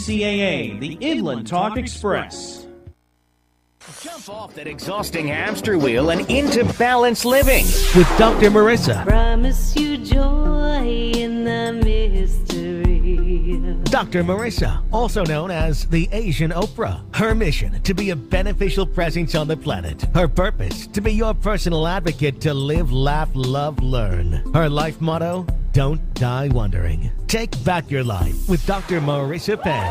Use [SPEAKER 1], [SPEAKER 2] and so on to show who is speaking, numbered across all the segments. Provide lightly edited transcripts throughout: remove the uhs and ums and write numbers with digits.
[SPEAKER 1] KCAA, the Inland Talk Express.
[SPEAKER 2] Jump off that exhausting hamster wheel and into balanced living with Dr. Marissa.
[SPEAKER 3] Promise you joy in the mystery.
[SPEAKER 2] Dr. Marissa, also known as the Asian Oprah. Her mission, to be a beneficial presence on the planet. Her purpose, to be your personal advocate to live, laugh, love, learn. Her life motto, don't die wondering. Take back your life with Dr. Marissa Penn.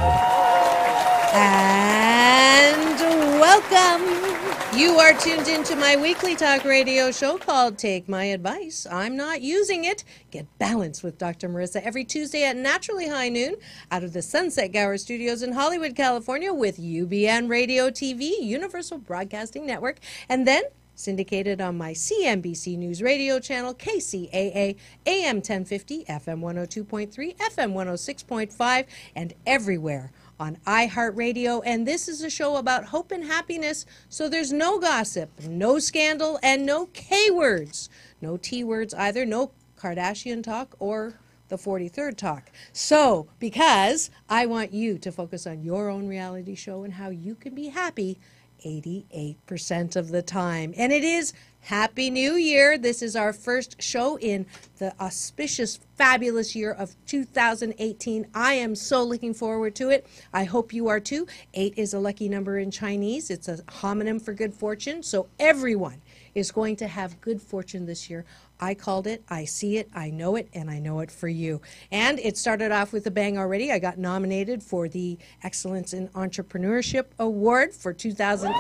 [SPEAKER 4] And welcome. You are tuned into my weekly talk radio show called Take My Advice. I'm not using it. Get balanced with Dr. Marissa every Tuesday at naturally high noon out of the Sunset Gower Studios in Hollywood, California with UBN Radio TV, Universal Broadcasting Network, and then syndicated on my CNBC News radio channel, KCAA, AM 1050, FM 102.3, FM 106.5, and everywhere on iHeartRadio. And this is a show about hope and happiness, so there's no gossip, no scandal, and no K-words. No T-words either, no Kardashian talk or the 43rd talk. So, because I want you to focus on your own reality show and how you can be happy 88% of the time. And it is Happy New Year. This is our first show in the auspicious, fabulous year of 2018. I am so looking forward to it. I hope you are too. 8 is a lucky number in Chinese. It's a homonym for good fortune. So everyone is going to have good fortune this year. I called it, I see it, I know it, and I know it for you. And it started off with a bang already. I got nominated for the Excellence in Entrepreneurship Award for 2018.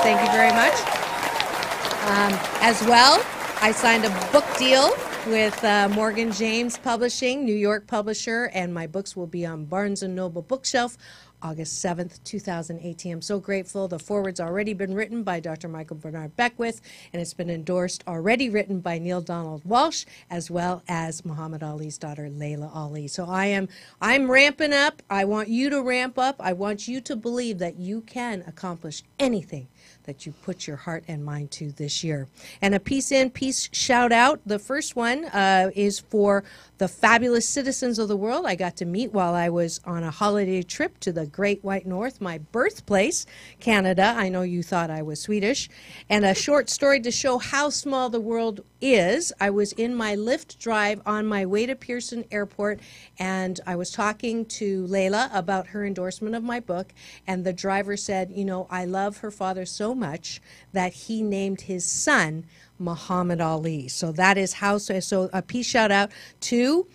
[SPEAKER 4] Thank you very much. As well, I signed a book deal with Morgan James Publishing, New York publisher, and my books will be on Barnes & Noble bookshelf August 7th, 2018. I'm so grateful. The foreword's already been written by Dr. Michael Bernard Beckwith, and it's been endorsed, already written by Neil Donald Walsh, as well as Muhammad Ali's daughter, Layla Ali. So I'm ramping up. I want you to ramp up. I want you to believe that you can accomplish anything that you put your heart and mind to this year. And a peace in, peace shout out. The first one is for the fabulous citizens of the world I got to meet while I was on a holiday trip to the Great White North, my birthplace, Canada. I know you thought I was Swedish. And a short story to show how small the world is. I was in my Lyft drive on my way to Pearson Airport, and I was talking to Layla about her endorsement of my book, and the driver said, you know, I love her father so much that he named his son Muhammad Ali. So that is how, so a peace shout out to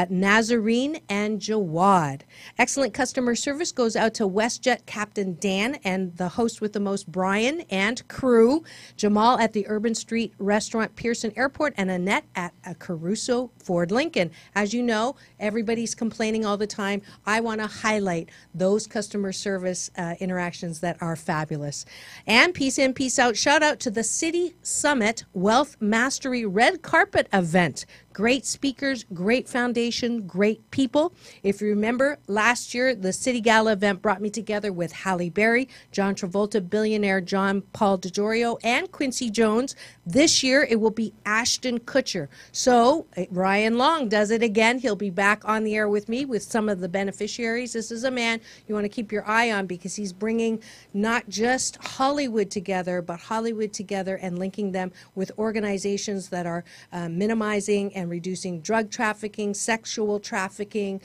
[SPEAKER 4] Nazarene and Jawad. Excellent customer service goes out to WestJet Captain Dan and the host with the most, Brian, and crew, Jamal at the Urban Street Restaurant, Pearson Airport, and Annette at a Caruso Ford Lincoln. As you know, everybody's complaining all the time. I want to highlight those customer service interactions that are fabulous. And peace in, peace out. Shout out to the City Summit Wealth Mastery Red Carpet event. Great speakers, great foundation, great people. If you remember, last year, the City Gala event brought me together with Halle Berry, John Travolta, billionaire John Paul DiGiorgio, and Quincy Jones. This year, it will be Ashton Kutcher. So Ryan Long does it again. He'll be back on the air with me with some of the beneficiaries. This is a man you want to keep your eye on because he's bringing not just Hollywood together, but Hollywood together and linking them with organizations that are minimizing and reducing drug trafficking, sexual trafficking,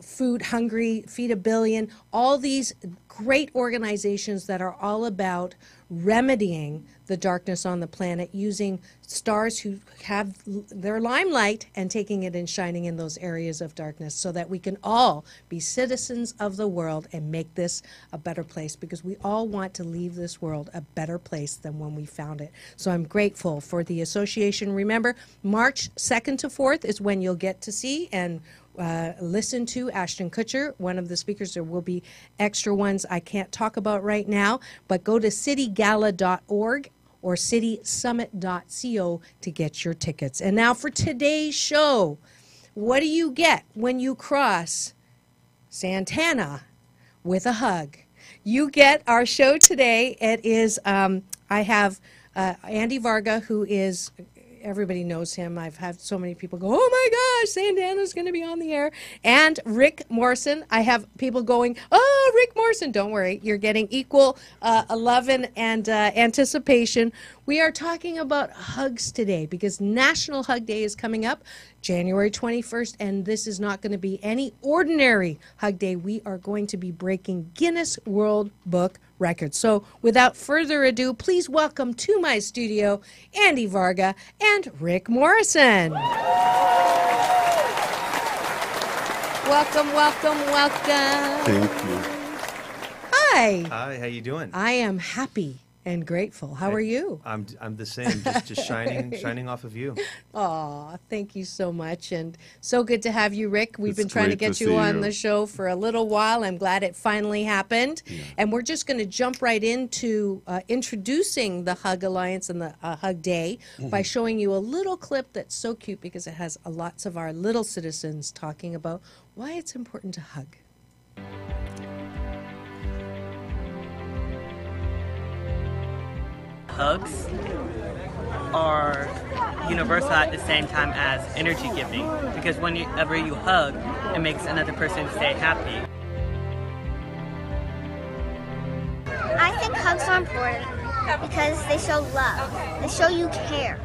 [SPEAKER 4] Food Hungry, Feed a Billion, all these great organizations that are all about remedying the darkness on the planet, using stars who have their limelight and taking it and shining in those areas of darkness so that we can all be citizens of the world and make this a better place, because we all want to leave this world a better place than when we found it. So I'm grateful for the association. Remember, March 2nd to 4th is when you'll get to see and listen to Ashton Kutcher, one of the speakers. There will be extra ones I can't talk about right now, but go to citygala.org or citysummit.co to get your tickets. And now for today's show, what do you get when you cross Santana with a hug? You get our show today. It is, I have Andy Varga, who is everybody knows him. I've had so many people go, oh my gosh, Santana's going to be on the air. And Rick Morrison. I have people going, oh, Rick Morrison. Don't worry. You're getting equal love and anticipation. We are talking about hugs today because National Hug Day is coming up January 21st, and this is not going to be any ordinary hug day. We are going to be breaking Guinness World Book records. So without further ado, please welcome to my studio Andy Varga and Rick Morrison. Welcome, welcome, welcome.
[SPEAKER 5] Thank you.
[SPEAKER 4] Hi.
[SPEAKER 5] Hi, how you doing?
[SPEAKER 4] I am happy and grateful. How are you?
[SPEAKER 5] I'm the same, just shining off of you.
[SPEAKER 4] Aw, thank you so much, and so good to have you, Rick. We've
[SPEAKER 5] It's
[SPEAKER 4] been trying to
[SPEAKER 5] great
[SPEAKER 4] get
[SPEAKER 5] to
[SPEAKER 4] you
[SPEAKER 5] see
[SPEAKER 4] on
[SPEAKER 5] you.
[SPEAKER 4] the show for a little while. I'm glad it finally happened.
[SPEAKER 5] Yeah.
[SPEAKER 4] And we're just going to jump right into introducing the Hug Alliance and the Hug Day by showing you a little clip that's so cute because it has lots of our little citizens talking about why it's important to hug.
[SPEAKER 6] Hugs are universal at the same time as energy giving because whenever you hug, it makes another person stay happy.
[SPEAKER 7] I think hugs are important because they show love. They show you care.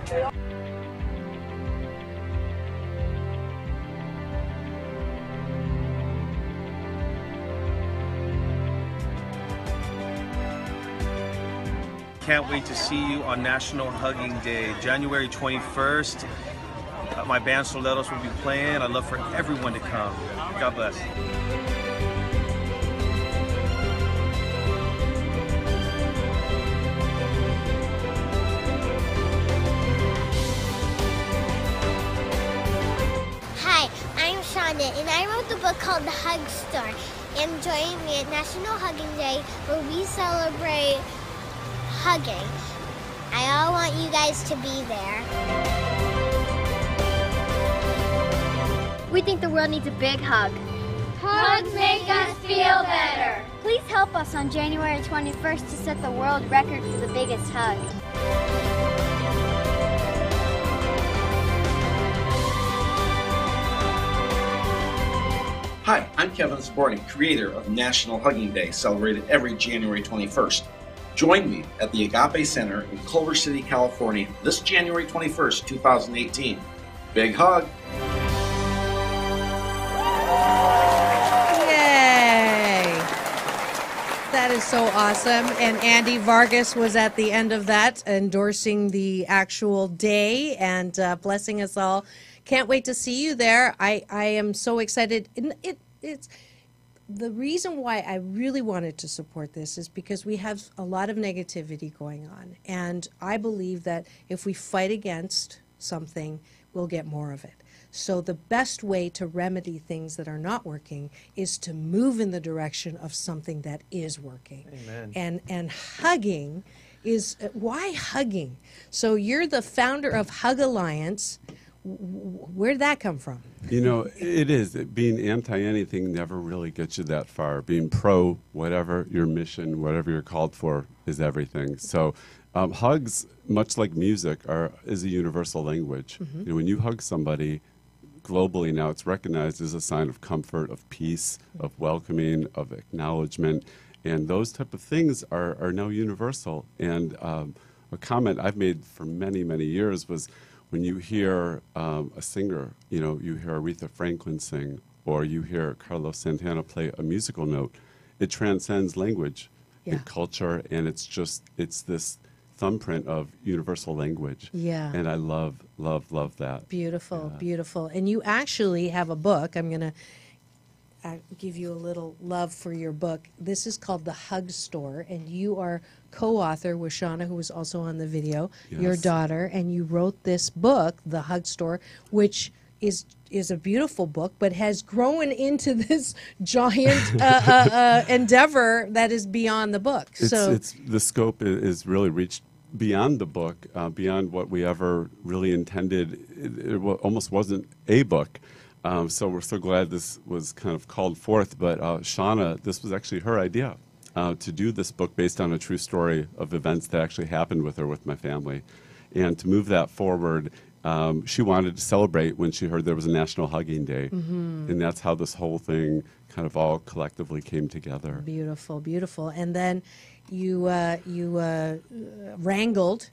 [SPEAKER 5] Can't wait to see you on National Hugging Day, January 21st. My band Soleros will be playing. I'd love for everyone to come. God bless.
[SPEAKER 7] Hi, I'm Shauna, and I wrote the book called The Hug Store. And join me at National Hugging Day, where we celebrate hugging. I all want you guys to be there.
[SPEAKER 8] We think the world needs a big hug.
[SPEAKER 7] Hugs make us feel better.
[SPEAKER 8] Please help us on January 21st to set the world record for the biggest hug.
[SPEAKER 9] Hi, I'm Kevin Sporting, creator of National Hugging Day, celebrated every January 21st. Join me at the Agape Center in Culver City, California, this January 21st, 2018. Big hug!
[SPEAKER 4] Yay! That is so awesome. And Andy Vargas was at the end of that, endorsing the actual day and blessing us all. Can't wait to see you there. I am so excited. It's the reason why I really wanted to support this is because we have a lot of negativity going on. And I believe that if we fight against something, we'll get more of it. So the best way to remedy things that are not working is to move in the direction of something that is working.
[SPEAKER 5] Amen.
[SPEAKER 4] And hugging is, why hugging? So you're the founder of Hug Alliance. Where'd that come from?
[SPEAKER 10] You know, it is. Being anti-anything never really gets you that far. Being pro, whatever your mission, whatever you're called for, is everything. So hugs, much like music, is a universal language.
[SPEAKER 4] Mm-hmm.
[SPEAKER 10] You know, when you hug somebody, globally now it's recognized as a sign of comfort, of peace, of welcoming, of acknowledgement. And those type of things are now universal. And a comment I've made for many, many years was, when you hear a singer, you know, you hear Aretha Franklin sing, or you hear Carlos Santana play a musical note, it transcends language and culture, and it's this thumbprint of universal language.
[SPEAKER 4] Yeah.
[SPEAKER 10] And I love, love, love that.
[SPEAKER 4] Beautiful, beautiful. And you actually have a book. I'm going to give you a little love for your book. This is called The Hug Store, and you are co-author with Shauna, who was also on the video, your
[SPEAKER 10] Yes.
[SPEAKER 4] daughter, and you wrote this book, The Hug Store, which is a beautiful book, but has grown into this giant endeavor that is beyond the book.
[SPEAKER 10] It's the scope is really reached beyond the book, beyond what we ever really intended. It almost wasn't a book. So we're so glad this was kind of called forth. But Shauna, this was actually her idea to do this book based on a true story of events that actually happened with her, with my family. And to move that forward she wanted to celebrate when she heard there was a National Hugging Day.
[SPEAKER 4] Mm-hmm.
[SPEAKER 10] And that's how this whole thing kind of all collectively came together.
[SPEAKER 4] Beautiful, beautiful. And then you wrangled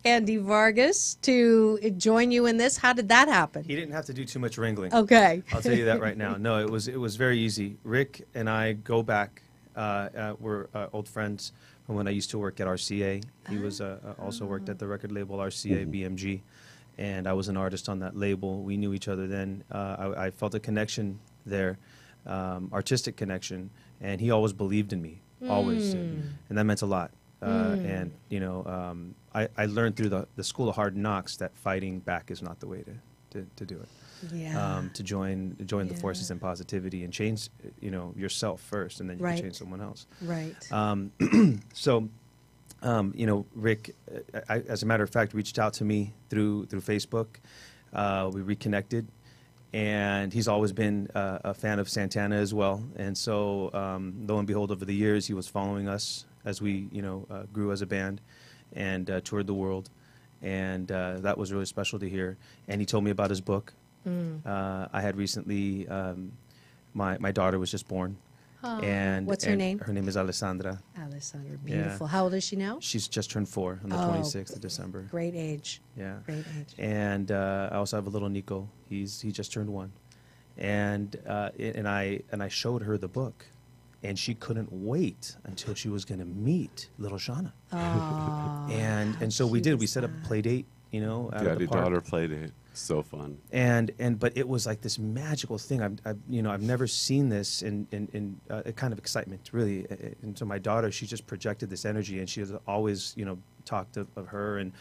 [SPEAKER 4] Andy Vargas to join you in this. How did that happen?
[SPEAKER 11] He didn't have to do too much wrangling.
[SPEAKER 4] Okay.
[SPEAKER 11] I'll tell you that right now. No, it was very easy. Rick and I go back. We're old friends from when I used to work at RCA. He was also worked at the record label RCA BMG, and I was an artist on that label. We knew each other then. I felt a connection there, artistic connection, and he always believed in me, always, and that meant a lot. And you know, I learned through the School of Hard Knocks that fighting back is not the way to do it.
[SPEAKER 4] Yeah.
[SPEAKER 11] To join the forces and positivity and change, you know, yourself first, and then you can change someone else.
[SPEAKER 4] Right.
[SPEAKER 11] So, you know, Rick, as a matter of fact, reached out to me through Facebook. We reconnected, and he's always been a fan of Santana as well. And so, lo and behold, over the years, he was following us as we, you know, grew as a band and toured the world. And that was really special to hear. And he told me about his book. I had recently, my daughter was just born.
[SPEAKER 4] Oh,
[SPEAKER 11] and
[SPEAKER 4] what's her name?
[SPEAKER 11] Her name is Alessandra.
[SPEAKER 4] Alessandra, beautiful.
[SPEAKER 11] Yeah.
[SPEAKER 4] How old is she now?
[SPEAKER 11] She's just turned 4 on the 26th of December.
[SPEAKER 4] Great age.
[SPEAKER 11] Yeah.
[SPEAKER 4] Great age.
[SPEAKER 11] And I also have a little Nico. He just turned 1. And I showed her the book, and she couldn't wait until she was going to meet little Shauna.
[SPEAKER 4] Oh,
[SPEAKER 11] and so we did. We set up a play date, you know, at the park.
[SPEAKER 10] Daddy-daughter play date. So fun.
[SPEAKER 11] But it was like this magical thing. I've never seen this in a kind of excitement, really. And so my daughter, she just projected this energy, and she has always, you know, talked of her and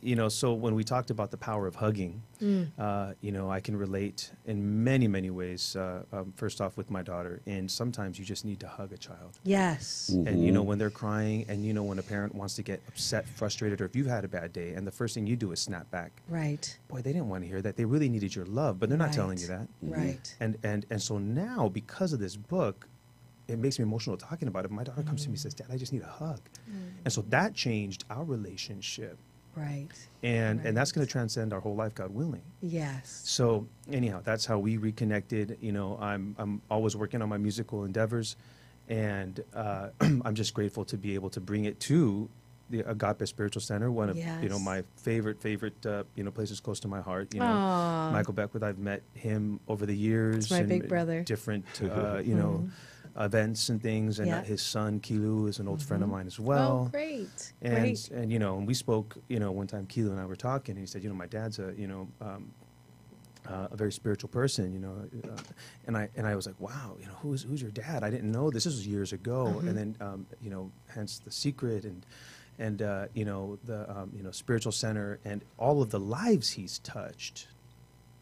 [SPEAKER 11] you know, so when we talked about the power of hugging, you know, I can relate in many, many ways. First off, with my daughter, and sometimes you just need to hug a child.
[SPEAKER 4] Yes.
[SPEAKER 11] And you know, when they're crying, and you know, when a parent wants to get upset, frustrated, or if you've had a bad day, and the first thing you do is snap back.
[SPEAKER 4] Right.
[SPEAKER 11] Boy, they didn't want to hear that. They really needed your love, but they're not telling you that.
[SPEAKER 4] Right.
[SPEAKER 11] And so now, because of this book, it makes me emotional talking about it. My daughter comes to me and says, "Dad, I just need a hug." And so that changed our relationship.
[SPEAKER 4] Right.
[SPEAKER 11] And that's going to transcend our whole life, God willing.
[SPEAKER 4] Yes.
[SPEAKER 11] So anyhow, that's how we reconnected. You know, I'm always working on my musical endeavors, and I'm just grateful to be able to bring it to the Agape Spiritual Center, one of you know, my favorite you know, places close to my heart. You know,
[SPEAKER 4] Aww.
[SPEAKER 11] Michael Beckwith, I've met him over the years.
[SPEAKER 4] It's my
[SPEAKER 11] and
[SPEAKER 4] big brother.
[SPEAKER 11] Different you know, events and things, and his son Kilu is an old friend of mine as well.
[SPEAKER 4] Oh, great.
[SPEAKER 11] And you know, and we spoke, you know, one time Kilu and I were talking, and he said, you know, my dad's a, you know, a very spiritual person, you know, and I was like, wow, you know, who's your dad? I didn't know this. This was years ago, and then you know, hence The Secret and you know, the you know, Spiritual Center and all of the lives he's touched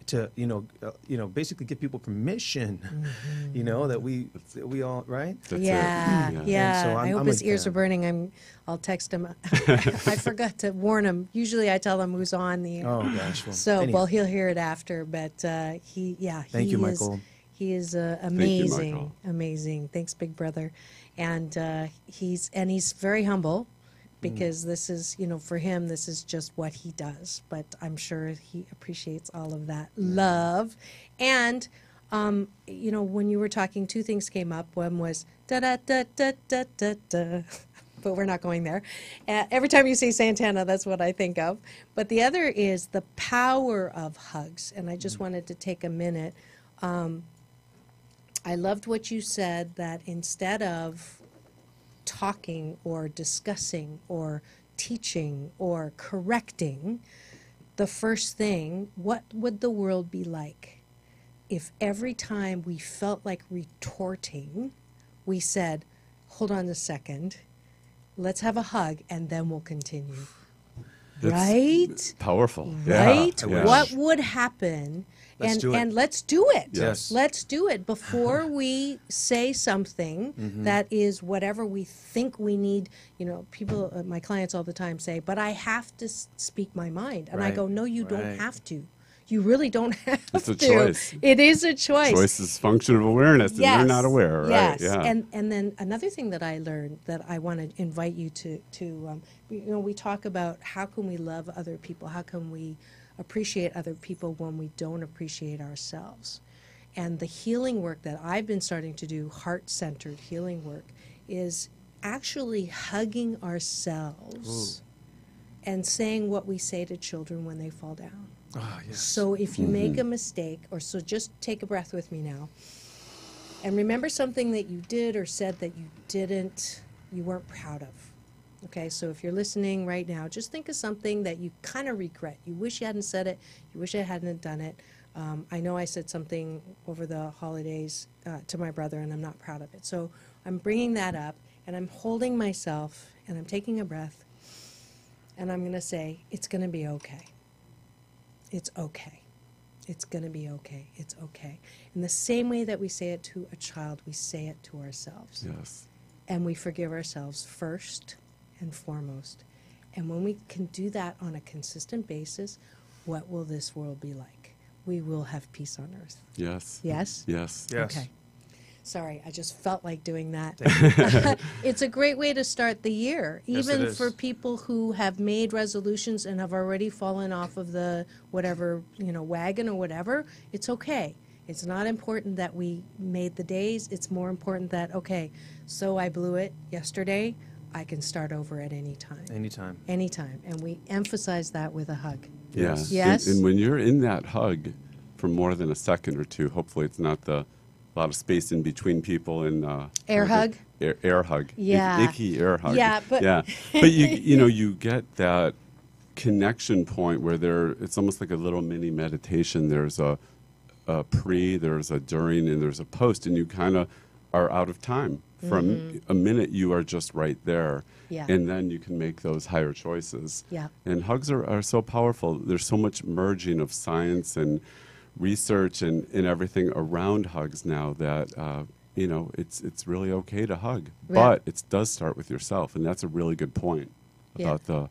[SPEAKER 11] to you know, basically give people permission, you know, that we all right.
[SPEAKER 4] Yeah.
[SPEAKER 11] So
[SPEAKER 4] I hope his ears are burning. I'll text him. I forgot to warn him. Usually I tell him who's on the.
[SPEAKER 11] Oh gosh. Well,
[SPEAKER 4] so
[SPEAKER 11] anyway.
[SPEAKER 4] Well, he'll hear it after, but he
[SPEAKER 11] Thank you, Michael.
[SPEAKER 4] He is amazing.
[SPEAKER 10] Thank you, Michael.
[SPEAKER 4] Amazing. Thanks, big brother. And he's very humble, because this is, you know, for him, this is just what he does. But I'm sure he appreciates all of that love. And, you know, when you were talking, 2 things came up. One was da-da-da-da-da-da-da. But we're not going there. Every time you say Santana, that's what I think of. But the other is the power of hugs. And I just wanted to take a minute. I loved what you said, that instead of talking or discussing or teaching or correcting, the first thing, what would the world be like if every time we felt like retorting, we said, hold on a second, let's have a hug, and then we'll continue. Right?
[SPEAKER 10] Powerful.
[SPEAKER 4] Right?
[SPEAKER 10] Yeah.
[SPEAKER 4] What would happen?
[SPEAKER 11] Let's do it.
[SPEAKER 4] And let's do it.
[SPEAKER 10] Yes.
[SPEAKER 4] Let's do it before we say something that is whatever we think we need. You know, people, my clients all the time say, but I have to speak my mind. And I
[SPEAKER 11] Right.
[SPEAKER 4] go, no, you don't
[SPEAKER 11] Right.
[SPEAKER 4] have to. you really don't have
[SPEAKER 10] it's a
[SPEAKER 4] to.
[SPEAKER 10] choice.
[SPEAKER 4] It is a choice.
[SPEAKER 10] Choice is function of awareness, and
[SPEAKER 4] Yes.
[SPEAKER 10] they're not aware, right?
[SPEAKER 4] Yes.
[SPEAKER 10] Yeah.
[SPEAKER 4] And then another thing that I learned that I want to invite you to we talk about how can we love other people, how can we appreciate other people when we don't appreciate ourselves. And the healing work that I've been starting to do, heart-centered healing work, is actually hugging ourselves and saying what we say to children when they fall down.
[SPEAKER 11] Ah, yes.
[SPEAKER 4] So if you make a mistake, so just take a breath with me now, and remember something that you did or said that you weren't proud of. Okay, so if you're listening right now, just think of something that you kind of regret. You wish you hadn't said it. You wish I hadn't done it. I know I said something over the holidays to my brother, and I'm not proud of it. So I'm bringing that up, and I'm holding myself, and I'm taking a breath, and I'm going to say, it's going to be okay. It's okay. It's going to be okay. It's okay. In the same way that we say it to a child, we say it to ourselves.
[SPEAKER 10] Yes.
[SPEAKER 4] And we forgive ourselves first and foremost. And when we can do that on a consistent basis, what will this world be like? We will have peace on earth.
[SPEAKER 10] Yes.
[SPEAKER 4] Yes?
[SPEAKER 10] Yes.
[SPEAKER 11] Yes.
[SPEAKER 4] Okay. Sorry, I just felt like doing that. It's a great way to start the year,
[SPEAKER 11] Yes,
[SPEAKER 4] even
[SPEAKER 11] it is.
[SPEAKER 4] for people who have made resolutions and have already fallen off of the whatever, wagon or whatever. It's okay. It's not important that we made the days. It's more important that, okay, so I blew it yesterday. I can start over at any time.
[SPEAKER 11] Anytime.
[SPEAKER 4] Anytime. And we emphasize that with a hug.
[SPEAKER 10] Yeah.
[SPEAKER 4] Yes?
[SPEAKER 10] And when you're in that hug for more than a second or two, hopefully it's not a lot of space in between people and
[SPEAKER 4] Air hug?
[SPEAKER 10] Air hug.
[SPEAKER 4] Yeah.
[SPEAKER 10] Icky air hug.
[SPEAKER 4] Yeah, but
[SPEAKER 10] but you get that connection point where it's almost like a little mini meditation. There's a pre, there's a during, and there's a post, and you kind of are out of time. From a minute, you are just right there.
[SPEAKER 4] Yeah.
[SPEAKER 10] And then you can make those higher choices.
[SPEAKER 4] Yeah.
[SPEAKER 10] And hugs are so powerful. There's so much merging of science and research and everything around hugs now that, it's really okay to hug.
[SPEAKER 4] Yeah.
[SPEAKER 10] But it does start with yourself. And that's a really good point about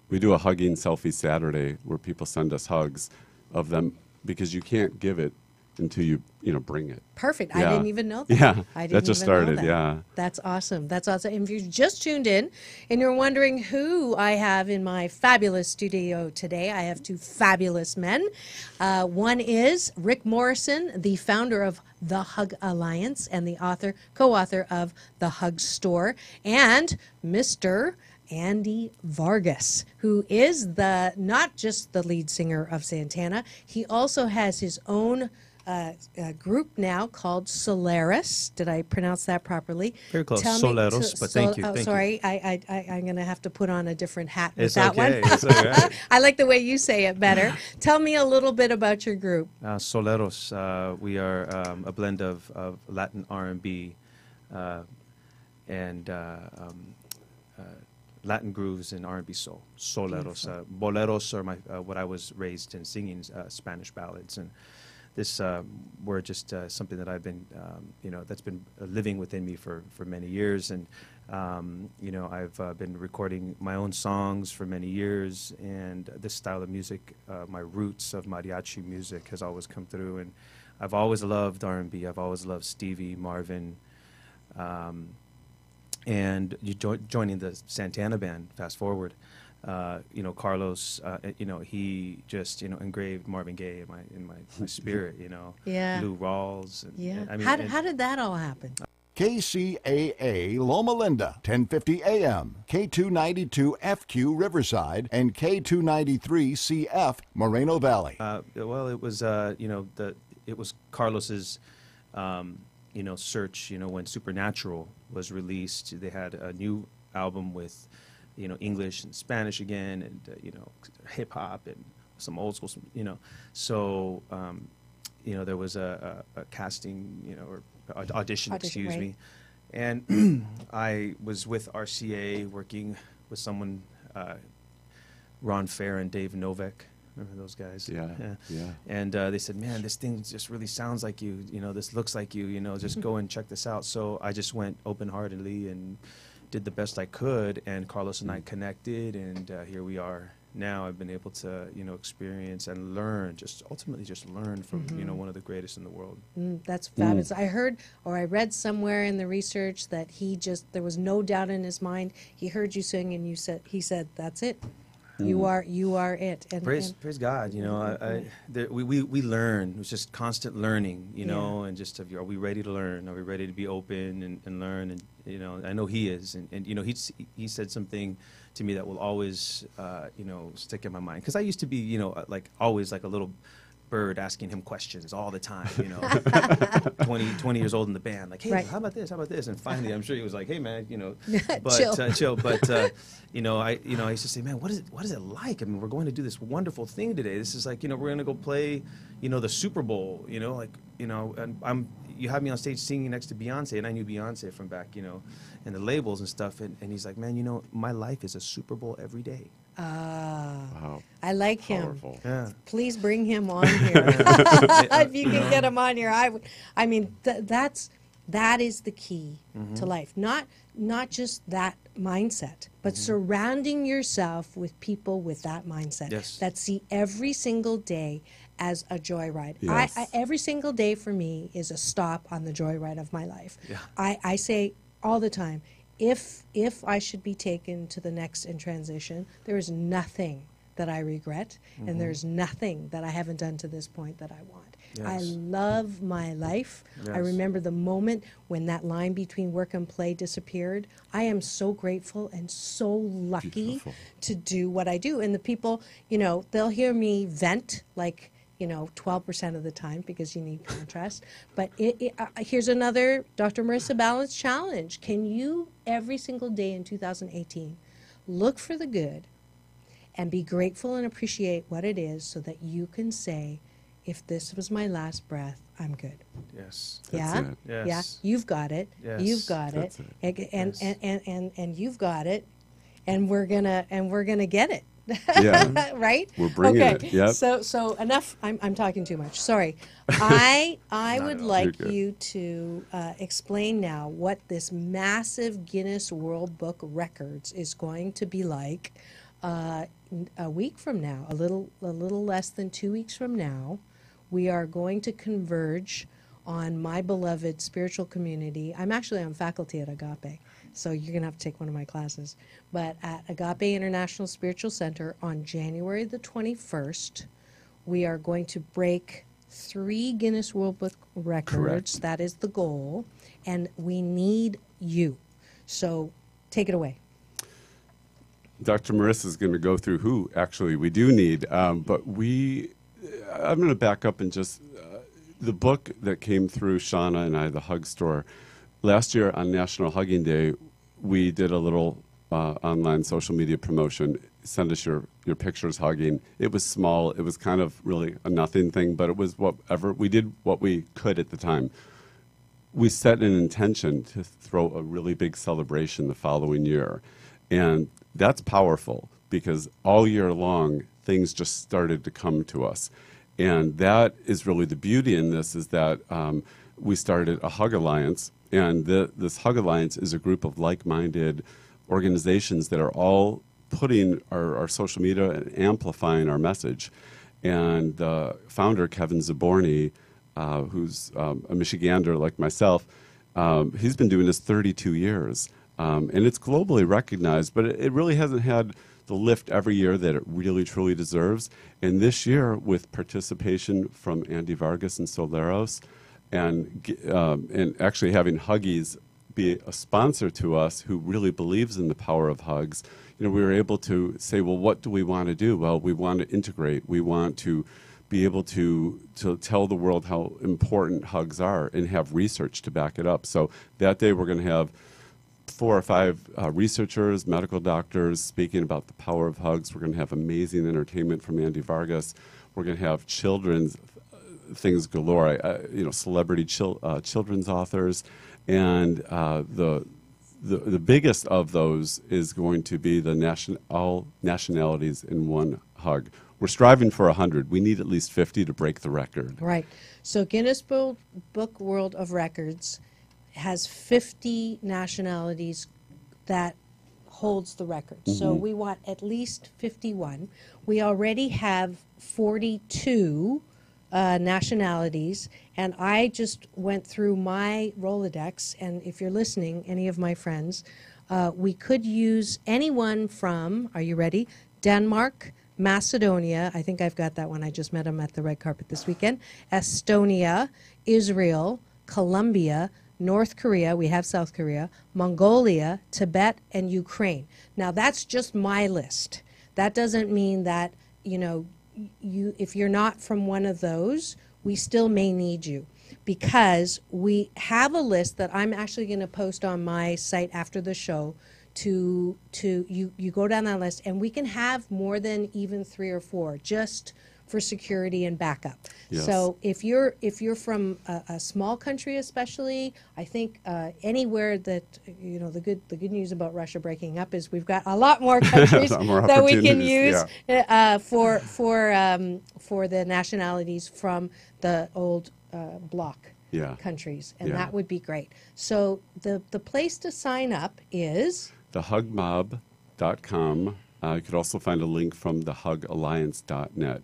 [SPEAKER 10] we do a hugging selfie Saturday where people send us hugs of them because you can't give it until you bring it.
[SPEAKER 4] Perfect.
[SPEAKER 10] Yeah.
[SPEAKER 4] I didn't even know that.
[SPEAKER 10] Yeah,
[SPEAKER 4] I didn't
[SPEAKER 10] that just
[SPEAKER 4] even know
[SPEAKER 10] started.
[SPEAKER 4] that.
[SPEAKER 10] Yeah,
[SPEAKER 4] that's awesome. That's awesome. And if you just tuned in and you're wondering who I have in my fabulous studio today, I have two fabulous men. One is Rick Morrison, the founder of The Hug Alliance and the co-author of The Hug Store, and Mr. Andy Vargas, who is not just the lead singer of Santana, he also has his own group now called Solaris. Did I pronounce that properly?
[SPEAKER 11] Very close.
[SPEAKER 4] Tell me-
[SPEAKER 11] Soleros, but thank you.
[SPEAKER 4] Oh,
[SPEAKER 11] thank
[SPEAKER 4] sorry,
[SPEAKER 11] you.
[SPEAKER 4] I'm going to have to put on a different hat with
[SPEAKER 11] It's
[SPEAKER 4] that
[SPEAKER 11] okay.
[SPEAKER 4] one.
[SPEAKER 11] It's all right.
[SPEAKER 4] I like the way you say it better. Tell me a little bit about your group.
[SPEAKER 11] Soleros. We are a blend of Latin R&B and Latin grooves and R&B soul. Soleros. Boleros are what I was raised in singing, Spanish ballads. And this were just something that I've been, that's been living within me for many years. And, I've been recording my own songs for many years. And this style of music, my roots of mariachi music has always come through. And I've always loved R&B. I've always loved Stevie, Marvin. And joining the Santana band, fast forward, Carlos, he just, engraved Marvin Gaye in my spirit,
[SPEAKER 4] Yeah.
[SPEAKER 11] Lou Rawls. And,
[SPEAKER 4] Yeah.
[SPEAKER 11] I mean,
[SPEAKER 4] How did that all happen?
[SPEAKER 12] KCAA Loma Linda, 1050 AM, K292 FQ Riverside, and K293 CF Moreno Valley.
[SPEAKER 11] Well, it was, it was Carlos's, search, when Supernatural was released. They had a new album with, English and Spanish again, and, hip hop and some old school, So, there was a casting, or audition, excuse
[SPEAKER 4] right.
[SPEAKER 11] me. And I was with RCA working with someone, Ron Fair and Dave Novak. Remember those guys?
[SPEAKER 10] Yeah.
[SPEAKER 11] And they said, man, this thing just really sounds like you. This looks like you. Just go and check this out. So I just went open-heartedly and did the best I could. And Carlos and I connected, and here we are now I've been able to, experience and learn, ultimately learn from, one of the greatest in the world.
[SPEAKER 4] That's fabulous. I heard, or I read somewhere in the research that there was no doubt in his mind. He heard you sing, and he said, "That's it. You are it." And
[SPEAKER 11] praise God. We learn. It's just constant learning, and just are we ready to learn? Are we ready to be open and learn? And I know he is, and he said something to me that will always stick in my mind, because I used to be always like a little bird asking him questions all the time, 20 years old in the band, like, hey,
[SPEAKER 4] right.
[SPEAKER 11] how about this? And finally, I'm sure he was like, hey, man,
[SPEAKER 4] but
[SPEAKER 11] chill. But I used to say, man, what is it like? I mean, we're going to do this wonderful thing today. This is like, we're going to go play, the Super Bowl, and you have me on stage singing next to Beyonce, and I knew Beyonce from back, and the labels and stuff, and he's like, man, my life is a Super Bowl every day.
[SPEAKER 4] Wow. I like
[SPEAKER 10] Powerful.
[SPEAKER 4] him.
[SPEAKER 11] Yeah.
[SPEAKER 4] Please bring him on here. If you can get him on here, I mean, that is the key to life. Not just that mindset, but surrounding yourself with people with that mindset that see every single day as a joyride.
[SPEAKER 10] Yes.
[SPEAKER 4] Every single day for me is a stop on the joyride of my life.
[SPEAKER 11] Yeah.
[SPEAKER 4] I say all the time, if I should be taken to the next in transition, there is nothing that I regret, and there's nothing that I haven't done to this point that I want.
[SPEAKER 11] Yes.
[SPEAKER 4] I love my life.
[SPEAKER 11] Yes.
[SPEAKER 4] I remember the moment when that line between work and play disappeared. I am so grateful and so lucky to do what I do. And the people, they'll hear me vent like, 12% of the time, because you need contrast. But here's another Dr. Marissa Balance challenge. Can you, every single day in 2018, look for the good and be grateful and appreciate what it is, so that you can say, if this was my last breath, I'm good.
[SPEAKER 11] Yes.
[SPEAKER 4] Yeah?
[SPEAKER 10] That's it.
[SPEAKER 11] Yes.
[SPEAKER 4] Yeah? You've got it.
[SPEAKER 11] Yes.
[SPEAKER 4] You've got it.
[SPEAKER 10] That's
[SPEAKER 4] And you've got it. And we're gonna get it.
[SPEAKER 10] Yeah.
[SPEAKER 4] Right?
[SPEAKER 10] We're bringing it. Yep.
[SPEAKER 4] So enough. I'm talking too much. Sorry. I would like
[SPEAKER 10] You're good.
[SPEAKER 4] you to explain now what this massive Guinness World Book Records is going to be like a week from now. A little less than 2 weeks from now, we are going to converge on my beloved spiritual community. I'm actually on faculty at Agape, so you're going to have to take one of my classes. But at Agape International Spiritual Center on January the 21st, we are going to break 3 Guinness World Book Records.
[SPEAKER 10] Correct.
[SPEAKER 4] That is the goal. And we need you. So take it away.
[SPEAKER 10] Dr. Marissa is going to go through who actually we do need, but I'm going to back up and just the book that came through Shauna and I, the Hug Store, last year on National Hugging Day, we did a little online social media promotion. Send us your pictures hugging. It was small. It was kind of really a nothing thing, but it was whatever. We did what we could at the time. We set an intention to throw a really big celebration the following year. And that's powerful, because all year long, things just started to come to us. And that is really the beauty in this, is that we started a Hug Alliance. And this Hug Alliance is a group of like-minded organizations that are all putting our social media and amplifying our message. And the founder, Kevin Zaborny, who's a Michigander like myself, he's been doing this 32 years. And it's globally recognized, but it really hasn't had the lift every year that it really, truly deserves. And this year, with participation from Andy Vargas and Soleros, and actually having Huggies be a sponsor to us who really believes in the power of hugs, we were able to say, well, what do we want to do? Well, we want to integrate. We want to be able to tell the world how important hugs are and have research to back it up. So that day we're going to have 4 or 5 researchers, medical doctors speaking about the power of hugs. We're going to have amazing entertainment from Andy Vargas. We're going to have children's things galore, celebrity children's authors. And the biggest of those is going to be all nationalities in one hug. We're striving for 100. We need at least 50 to break the record.
[SPEAKER 4] Right. So Guinness Book World of Records has 50 nationalities that holds the record. So we want at least 51. We already have 42 nationalities, and I just went through my Rolodex, and if you're listening, any of my friends, we could use anyone from, are you ready? Denmark, Macedonia, I think I've got that one, I just met him at the red carpet this weekend, Estonia, Israel, Colombia, North Korea, we have South Korea, Mongolia, Tibet, and Ukraine. Now that's just my list. That doesn't mean that, you know, if you're not from one of those, we still may need you, because we have a list that I'm actually going to post on my site after the show. You go down that list, and we can have more than even 3 or 4 just for security and backup.
[SPEAKER 10] Yes.
[SPEAKER 4] So if you're from a small country, especially, I think anywhere that, you know, the good news about Russia breaking up is we've got a lot more countries that we can use for the nationalities from the old bloc countries, and that would be great. So the place to sign up is
[SPEAKER 10] thehugmob.com. You could also find a link from thehugalliance.net.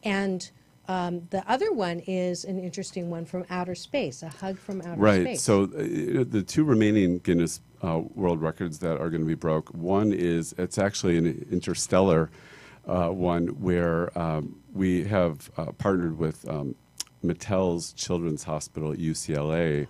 [SPEAKER 4] And the other one is an interesting one from outer space, a hug from outer space.
[SPEAKER 10] Right. So the 2 remaining Guinness World Records that are going to be broke, one is, it's actually an interstellar one where we have partnered with Mattel's Children's Hospital at UCLA,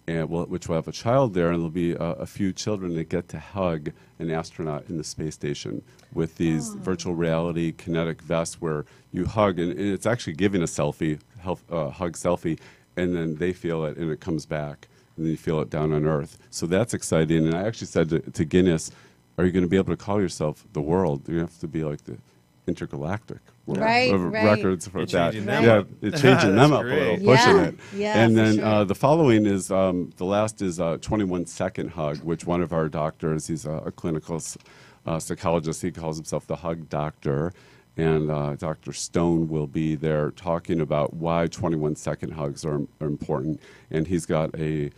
[SPEAKER 10] and which will have a child there, and there'll be a few children that get to hug an astronaut in the space station with these virtual reality kinetic vests where you hug, and it's actually giving a selfie, hug selfie, and then they feel it and it comes back, and then you feel it down on Earth. So that's exciting. And I actually said to Guinness, are you going to be able to call yourself the world? You have to be like the intergalactic records for that. It's changing them up a little, pushing it. And then the following is, the last is a 21-second hug, which one of our doctors, he's a clinical psychologist, he calls himself the Hug Doctor, and Dr. Stone will be there talking about why 21-second hugs are important. And he's got a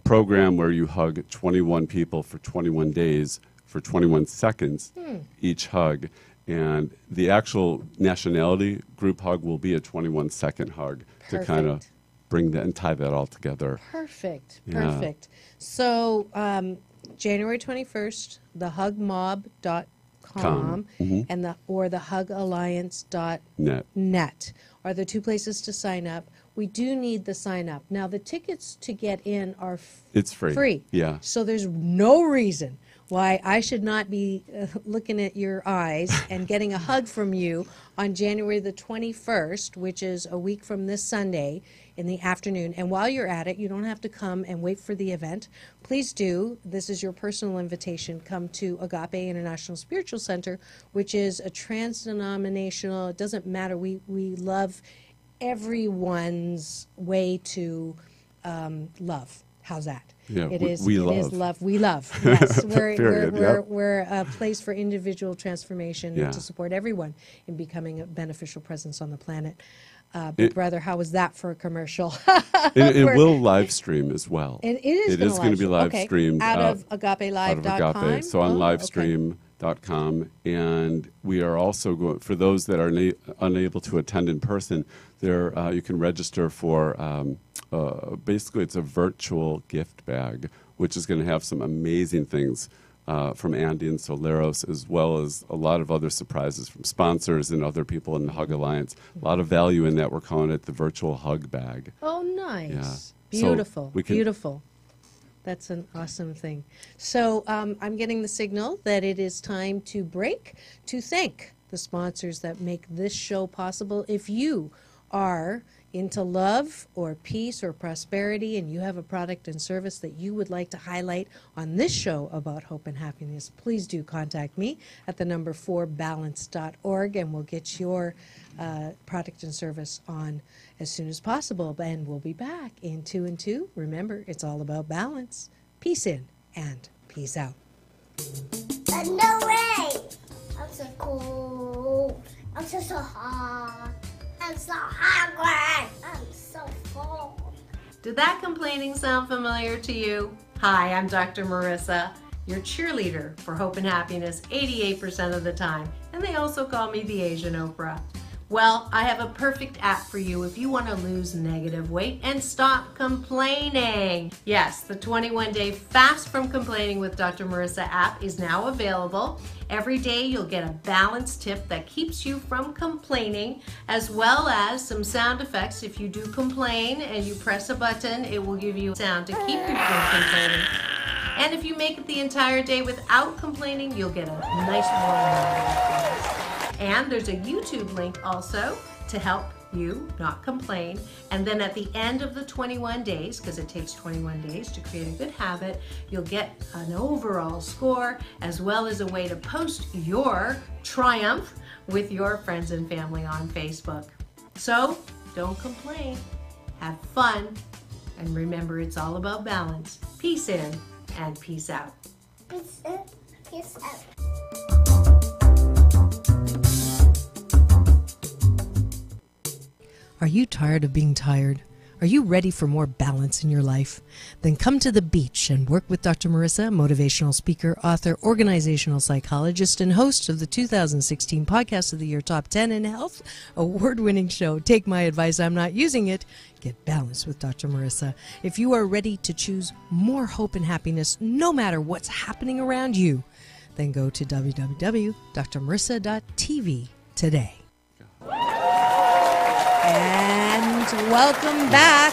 [SPEAKER 10] program where you hug 21 people for 21 days for 21 seconds each hug. And the actual nationality group hug will be a 21-second hug to kind of bring that and tie that all together.
[SPEAKER 4] Perfect. So January 21st, thehugmob.com and the hugalliance.net are the 2 places to sign up. We do need the sign up. Now the tickets to get in are
[SPEAKER 10] it's free. Yeah.
[SPEAKER 4] So there's no reason why I should not be looking at your eyes and getting a hug from you on January the 21st, which is a week from this Sunday in the afternoon. And while you're at it, you don't have to come and wait for the event. Please do. This is your personal invitation. Come to Agape International Spiritual Center, which is a trans-denominational, it doesn't matter. We love everyone's way to love. How's that?
[SPEAKER 10] Yeah,
[SPEAKER 4] it is love. We love. Yes, we're a place for individual transformation and to support everyone in becoming a beneficial presence on the planet. Big Brother, how was that for a commercial?
[SPEAKER 10] It will live stream as well.
[SPEAKER 4] It is
[SPEAKER 10] going to be live streamed
[SPEAKER 4] out of agapelive.com.
[SPEAKER 10] Out of Agape, so on livestream.com. And we are also going, for those that are unable to attend in person, there you can register for basically it's a virtual gift bag, which is going to have some amazing things from Andy and Soleros, as well as a lot of other surprises from sponsors and other people in the Hug Alliance. A lot of value in that. We're calling it the virtual hug bag.
[SPEAKER 4] Oh, nice.
[SPEAKER 10] Yeah.
[SPEAKER 4] Beautiful.
[SPEAKER 10] So
[SPEAKER 4] beautiful. That's an awesome thing. So I'm getting the signal that it is time to break to thank the sponsors that make this show possible. If you are into love or peace or prosperity and you have a product and service that you would like to highlight on this show about hope and happiness, please do contact me at the number 4balance.org, and we'll get your product and service on as soon as possible. And we'll be back in 2 and 2. Remember, it's all about balance. Peace in and peace out.
[SPEAKER 7] No way! I'm so cold. I'm so hot. I'm so hungry. I'm so full.
[SPEAKER 4] Did that complaining sound familiar to you? Hi, I'm Dr. Marissa. your cheerleader for hope and happiness 88% of the time. And they also call me the Asian Oprah. Well, I have a perfect app for you if you want to lose negative weight and stop complaining. Yes, the 21-day Fast from Complaining with Dr. Marissa app is now available. Every day you'll get a balance tip that keeps you from complaining, as well as some sound effects. If you do complain and you press a button, it will give you sound to keep you from complaining. And if you make it the entire day without complaining, you'll get a nice warm. And there's a YouTube link also to help you not complain. And then at the end of the 21 days, because it takes 21 days to create a good habit, you'll get an overall score as well as a way to post your triumph with your friends and family on Facebook. So don't complain, have fun, and remember it's all about balance. Peace in and peace out.
[SPEAKER 7] Peace in, peace out.
[SPEAKER 4] Are you tired of being tired? Are you ready for more balance in your life? Then come to the beach and work with Dr. Marissa, motivational speaker, author, organizational psychologist, and host of the 2016 Podcast of the Year Top 10 in Health award-winning show, Take My Advice, I'm Not Using It. Get balanced with Dr. Marissa. If you are ready to choose more hope and happiness no matter what's happening around you, then go to www.drmarissa.tv today. And welcome back.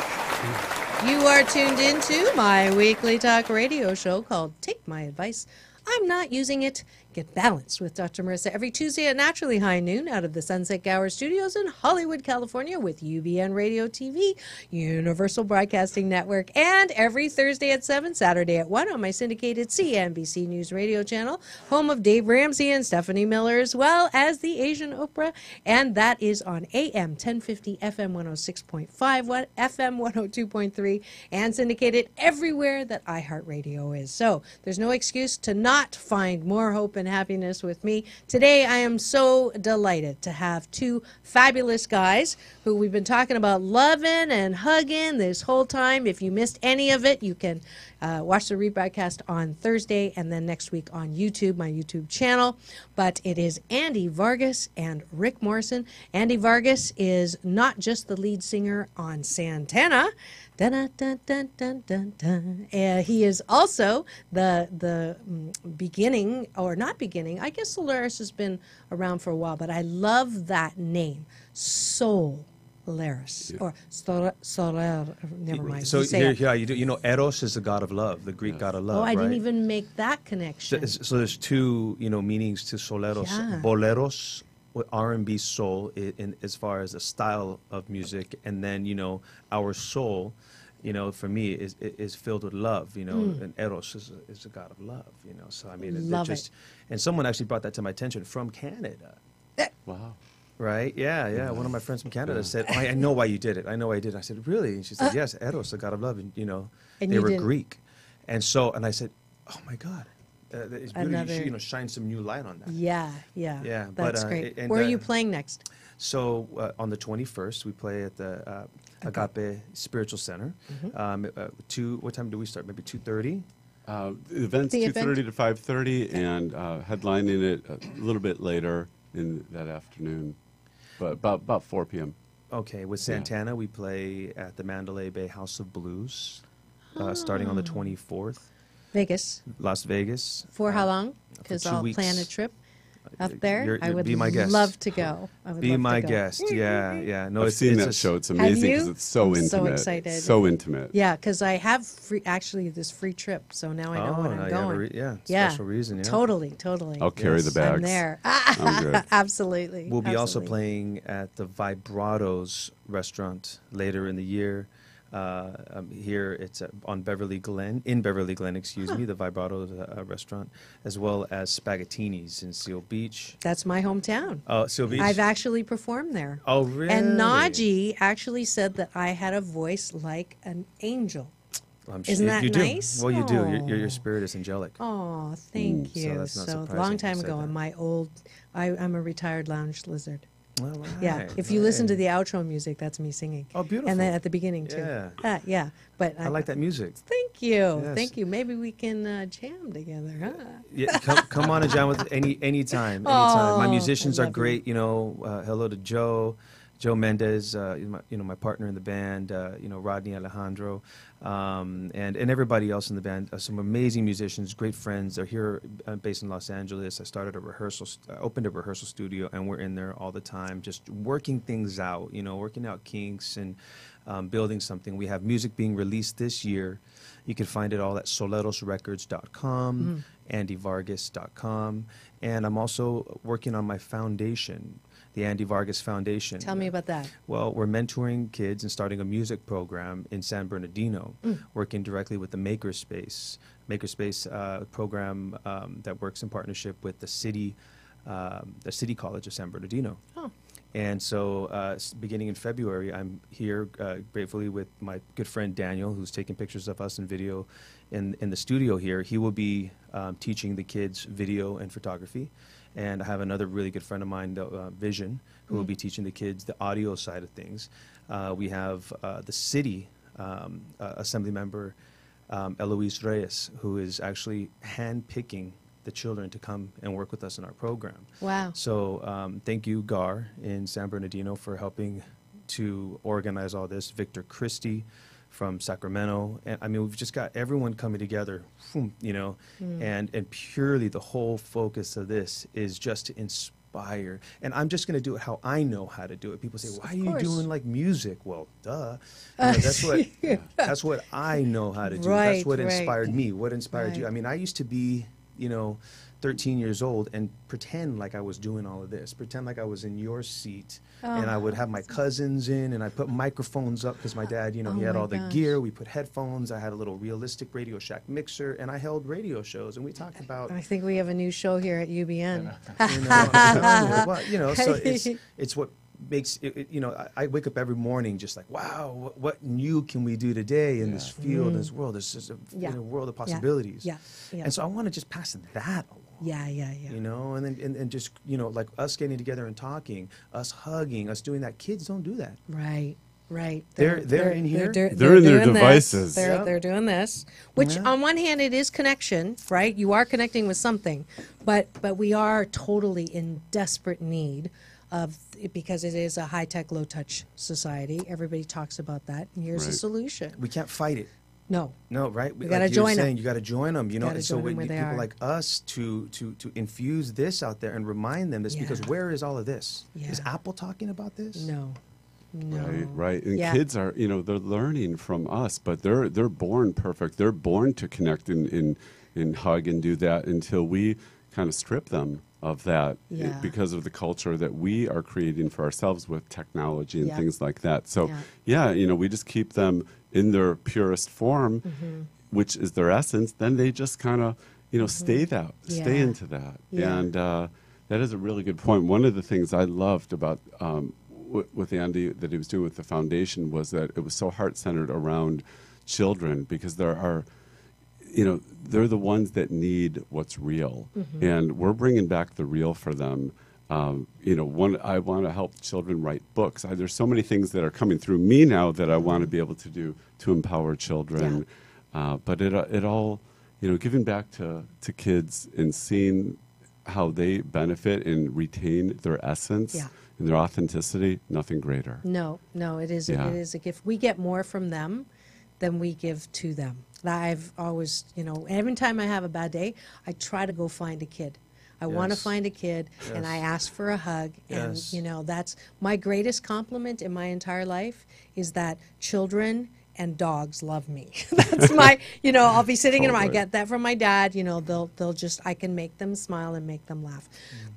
[SPEAKER 4] You are tuned into my weekly talk radio show called Take My Advice, I'm Not Using It. Get balanced with Dr. Marissa every Tuesday at naturally high noon out of the Sunset Gower Studios in Hollywood, California with UBN Radio TV, Universal Broadcasting Network, and every Thursday at 7, Saturday at 1 on my syndicated CNBC News Radio channel, home of Dave Ramsey and Stephanie Miller, as well as the Asian Oprah, and that is on AM 1050, FM 106.5, FM 102.3, and syndicated everywhere that iHeartRadio is. So there's no excuse to not find more hope and happiness with me. Today, I am so delighted to have two fabulous guys who we've been talking about loving and hugging this whole time. If you missed any of it, you can watch the rebroadcast on Thursday and then next week on YouTube, my YouTube channel. But it is Andy Vargas and Rick Morrison. Andy Vargas is not just the lead singer on Santana. Dun, dun, dun, dun, dun, dun. He is also the beginning, or not beginning, I guess Solaris has been around for a while, but I love that name, Solaris, or Solar, never mind.
[SPEAKER 11] So you know, Eros is the god of love, the Greek god of love.
[SPEAKER 4] Oh, I didn't
[SPEAKER 11] right?
[SPEAKER 4] even make that connection.
[SPEAKER 11] So there's two, meanings to Soleros.
[SPEAKER 4] Yeah.
[SPEAKER 11] Boleros, R&B soul, in as far as a style of music, and then our soul, for me is filled with love, and Eros is a god of love, So I mean,
[SPEAKER 4] Love
[SPEAKER 11] it. And someone actually brought that to my attention from Canada.
[SPEAKER 10] Wow.
[SPEAKER 11] Right? Yeah. One of my friends from Canada said, "Oh, I know why you did it. I know why you did it." I said, "Really?" And she said, "Yes, Eros, the god of love, and they were Greek." And I said, "Oh my God." It's beautiful. You shine some new light on that.
[SPEAKER 4] Yeah. That's great. Where are you playing next?
[SPEAKER 11] So on the 21st, we play at the Agape Spiritual Center. What time do we start? Maybe 2:30.
[SPEAKER 10] The event's 2:30 to 5:30, and headlining it a little bit later in that afternoon, but about 4 p.m.
[SPEAKER 11] Okay, with Santana, we play at the Mandalay Bay House of Blues, starting on the 24th. Las Vegas.
[SPEAKER 4] For how long? Because I'll plan a trip up there. I would love to go.
[SPEAKER 11] Be my guest. Yeah. No,
[SPEAKER 10] I've seen that show. It's amazing because it's so intimate.
[SPEAKER 4] So excited.
[SPEAKER 10] So intimate.
[SPEAKER 4] Yeah, because I have this free trip, so now I know when I'm going.
[SPEAKER 11] Special reason. Yeah.
[SPEAKER 4] Totally.
[SPEAKER 10] I'll carry the bags.
[SPEAKER 4] I'm there.
[SPEAKER 10] I'm good.
[SPEAKER 4] Absolutely.
[SPEAKER 11] We'll be also playing at the Vibratos restaurant later in the year. Here it's in Beverly Glen, the Vibrato restaurant, as well as Spaghettini's in Seal Beach.
[SPEAKER 4] That's my hometown.
[SPEAKER 11] Oh, Seal Beach?
[SPEAKER 4] I've actually performed there.
[SPEAKER 11] Oh, really?
[SPEAKER 4] And Najee actually said that I had a voice like an angel. Isn't that nice?
[SPEAKER 11] Well, you do. Your spirit is angelic.
[SPEAKER 4] Oh, thank you.
[SPEAKER 11] So that's not surprising.
[SPEAKER 4] Long time ago, I'm a retired lounge lizard. Yeah, if you listen to the outro music, that's me singing.
[SPEAKER 11] Oh, beautiful.
[SPEAKER 4] And then at the beginning too.
[SPEAKER 11] Yeah.
[SPEAKER 4] Yeah. But
[SPEAKER 11] I like that music.
[SPEAKER 4] Thank you.
[SPEAKER 11] Yes.
[SPEAKER 4] Thank you. Maybe we can jam together, huh?
[SPEAKER 11] Yeah, come on and jam with anytime.
[SPEAKER 4] Oh,
[SPEAKER 11] my musicians
[SPEAKER 4] I
[SPEAKER 11] are
[SPEAKER 4] love
[SPEAKER 11] great. You know, hello to Joe Mendez, my partner in the band. Rodney Alejandro, and everybody else in the band. Some amazing musicians, great friends. They're here, based in Los Angeles. I opened a rehearsal studio, and we're in there all the time, just working things out. Working out kinks and building something. We have music being released this year. You can find it all at solerosrecords.com, andyvargas.com, and I'm also working on my foundation, the Andy Vargas Foundation.
[SPEAKER 4] Tell me about that.
[SPEAKER 11] Well, we're mentoring kids and starting a music program in San Bernardino, working directly with the Makerspace program that works in partnership with the City College of San Bernardino.
[SPEAKER 4] Oh.
[SPEAKER 11] And so beginning in February, I'm here gratefully with my good friend Daniel, who's taking pictures of us and video in the studio here. He will be teaching the kids video and photography. And I have another really good friend of mine, Vision, who will be teaching the kids the audio side of things. We have the city assembly member, Eloise Reyes, who is actually handpicking the children to come and work with us in our program.
[SPEAKER 4] Wow.
[SPEAKER 11] So thank you, GAR, in San Bernardino, for helping to organize all this. Victor Christie from Sacramento. And I mean, we've just got everyone coming together, and purely the whole focus of this is just to inspire. And I'm just going to do it how I know how to do it. People say, why are you doing like music? Well, duh. That's what I know how to do.
[SPEAKER 4] Right,
[SPEAKER 11] that's what
[SPEAKER 4] right.
[SPEAKER 11] inspired me. What inspired you?
[SPEAKER 4] Right.
[SPEAKER 11] I mean, I used to be, 13 years old and pretend like I was doing all of this, pretend like I was in your seat. And I would have my cousins in, and I put microphones up because my dad, he had all the gear. We put headphones. I had a little realistic Radio Shack mixer, and I held radio shows, and we talked about.
[SPEAKER 4] I think we have a new show here at UBN.
[SPEAKER 11] So it's what makes it, I wake up every morning just like, wow, what new can we do today in this field, in this world? There's just a world of possibilities.
[SPEAKER 4] Yeah.
[SPEAKER 11] And so I want to just pass that along.
[SPEAKER 4] Yeah.
[SPEAKER 11] And then and just like us getting together and talking, us hugging, us doing that. Kids don't do that.
[SPEAKER 4] Right.
[SPEAKER 11] They're in here.
[SPEAKER 10] They're in their devices.
[SPEAKER 4] They're doing this, which on one hand it is connection, right? You are connecting with something, but we are totally in desperate need of, because it is a high-tech, low-touch society. Everybody talks about that, and here's a solution.
[SPEAKER 11] We can't fight it.
[SPEAKER 4] No,
[SPEAKER 11] right?
[SPEAKER 4] We got to join them.
[SPEAKER 11] You got to join them,
[SPEAKER 4] And so we need
[SPEAKER 11] people like us to infuse this out there and remind them this, because where is all of this?
[SPEAKER 4] Yeah.
[SPEAKER 11] Is Apple talking about this?
[SPEAKER 4] No.
[SPEAKER 10] Right. And kids are, they're learning from us, but they're born perfect. They're born to connect and hug and do that until we kind of strip them of that because of the culture that we are creating for ourselves with technology and things like that. So, we just keep them in their purest form, which is their essence. Then they just kind of, stay into that.
[SPEAKER 4] Yeah.
[SPEAKER 10] And that is a really good point. One of the things I loved about with Andy that he was doing with the foundation was that it was so heart-centered around children, because there are, they're the ones that need what's real, and we're bringing back the real for them. I want to help children write books. There's so many things that are coming through me now that I want to be able to do to empower children. But it all, giving back to kids and seeing how they benefit and retain their essence and their authenticity, nothing greater.
[SPEAKER 4] No, it is a gift. We get more from them than we give to them. I've always, every time I have a bad day, I try to go find a kid. I want to find a kid, and I ask for a hug. And, that's my greatest compliment in my entire life, is that children and dogs love me. That's my, I'll be sitting and I get that from my dad. They'll just, I can make them smile and make them laugh.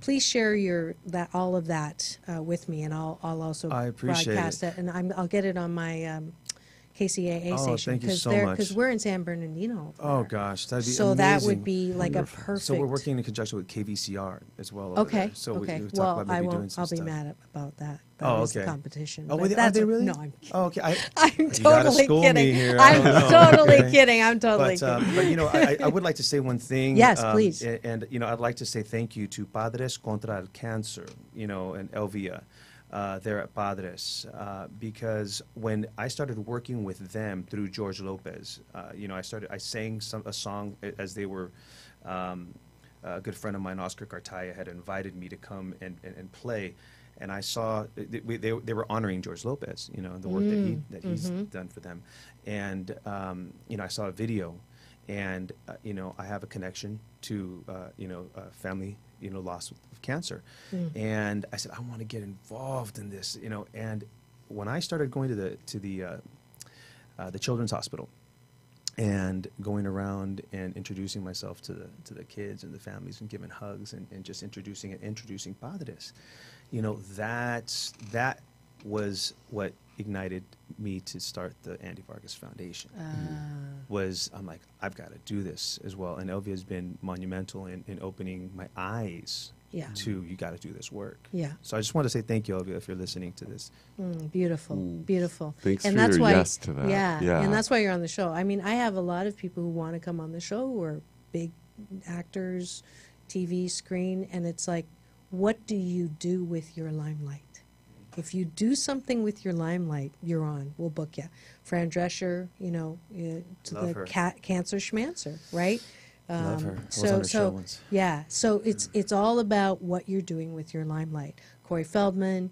[SPEAKER 4] Please share all of that with me, and I'll also broadcast it, and I'll get it on my Kcaa station.
[SPEAKER 11] Thank you so much.
[SPEAKER 4] Because we're in San Bernardino.
[SPEAKER 11] Oh gosh, that'd be
[SPEAKER 4] so
[SPEAKER 11] amazing.
[SPEAKER 4] That would be like
[SPEAKER 10] Wonderful.
[SPEAKER 4] a perfect.
[SPEAKER 11] So we're working in conjunction with KVCR as well. Over
[SPEAKER 4] Okay.
[SPEAKER 11] There. So
[SPEAKER 4] okay.
[SPEAKER 11] we talk about maybe doing some
[SPEAKER 4] I'll
[SPEAKER 11] stuff.
[SPEAKER 4] be mad about that.
[SPEAKER 11] Oh,
[SPEAKER 4] is
[SPEAKER 11] okay.
[SPEAKER 4] the competition.
[SPEAKER 11] Oh,
[SPEAKER 4] but
[SPEAKER 11] are they really?
[SPEAKER 4] No, I'm kidding.
[SPEAKER 11] Oh, okay.
[SPEAKER 4] I'm totally kidding. I'm totally kidding. I'm totally kidding.
[SPEAKER 11] But I would like to say one thing.
[SPEAKER 4] Yes, please.
[SPEAKER 11] And I'd like to say thank you to Padres contra el Cáncer, and Elvia. there at Padres, because when I started working with them through George Lopez, I sang a song as they were. A good friend of mine, Oscar Cartaya, had invited me to come and play, and I saw they were honoring George Lopez, the work that he's done for them, and I saw a video, and I have a connection to family lost of cancer, and I said I want to get involved in this, and when I started going to the Children's Hospital and going around and introducing myself to the kids and the families and giving hugs and just introducing Padres, that was what ignited me to start the Andy Vargas Foundation. I'm like, I've got to do this as well. And Elvia has been monumental in opening my eyes to, you got to do this work.
[SPEAKER 4] Yeah.
[SPEAKER 11] So I just want to say thank you, Elvia, if you're listening to this.
[SPEAKER 4] Beautiful, beautiful.
[SPEAKER 10] Thanks
[SPEAKER 4] and
[SPEAKER 10] for
[SPEAKER 4] that's
[SPEAKER 10] your
[SPEAKER 4] why,
[SPEAKER 10] yes to that.
[SPEAKER 4] Yeah, and that's why you're on the show. I mean, I have a lot of people who want to come on the show who are big actors, TV, screen, and it's like, what do you do with your limelight? If you do something with your limelight, you're on. We'll book you. Fran Drescher, to the Cancer Schmancer, right?
[SPEAKER 11] Love her.
[SPEAKER 4] Yeah. So it's all about what you're doing with your limelight. Corey Feldman,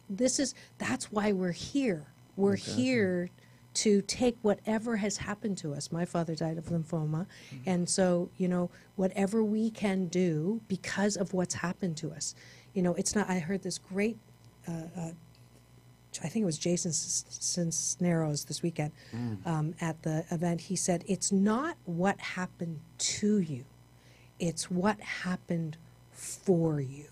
[SPEAKER 4] that's why we're here. We're here to take whatever has happened to us. My father died of lymphoma, and so whatever we can do because of what's happened to us. It's not. I heard this great. I think it was Jason Cisneros this weekend at the event. He said, "It's not what happened to you; it's what happened for you."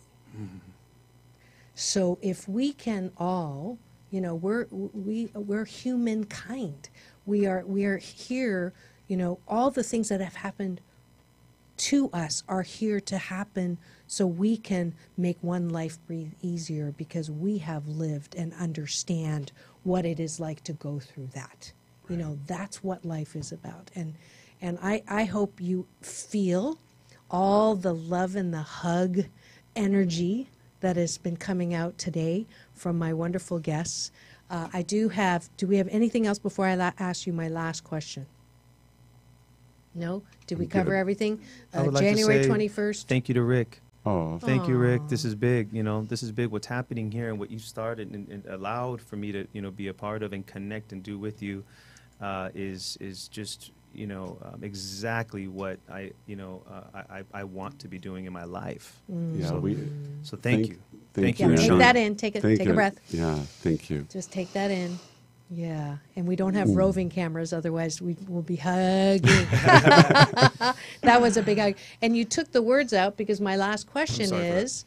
[SPEAKER 4] So if we can all, we're humankind. We are here. All the things that have happened to us are here to happen so we can make one life breathe easier because we have lived and understand what it is like to go through that. Right. That's what life is about. And I hope you feel all the love and the hug energy that has been coming out today from my wonderful guests. Do we have anything else before I ask you my last question? No? Did we cover everything? January 21st.
[SPEAKER 11] Thank you to Rick.
[SPEAKER 10] Oh,
[SPEAKER 11] thank you, Rick. This is big. This is big. What's happening here and what you started and allowed for me to, be a part of and connect and do with you, is just, exactly what I want to be doing in my life.
[SPEAKER 10] Yeah,
[SPEAKER 11] so thank you.
[SPEAKER 10] Thank you.
[SPEAKER 4] Take that in. Take a breath.
[SPEAKER 10] Yeah, thank you.
[SPEAKER 4] Just take that in. Yeah, and we don't have roving cameras, otherwise we will be hugging. That was a big hug. And you took the words out because my last question is,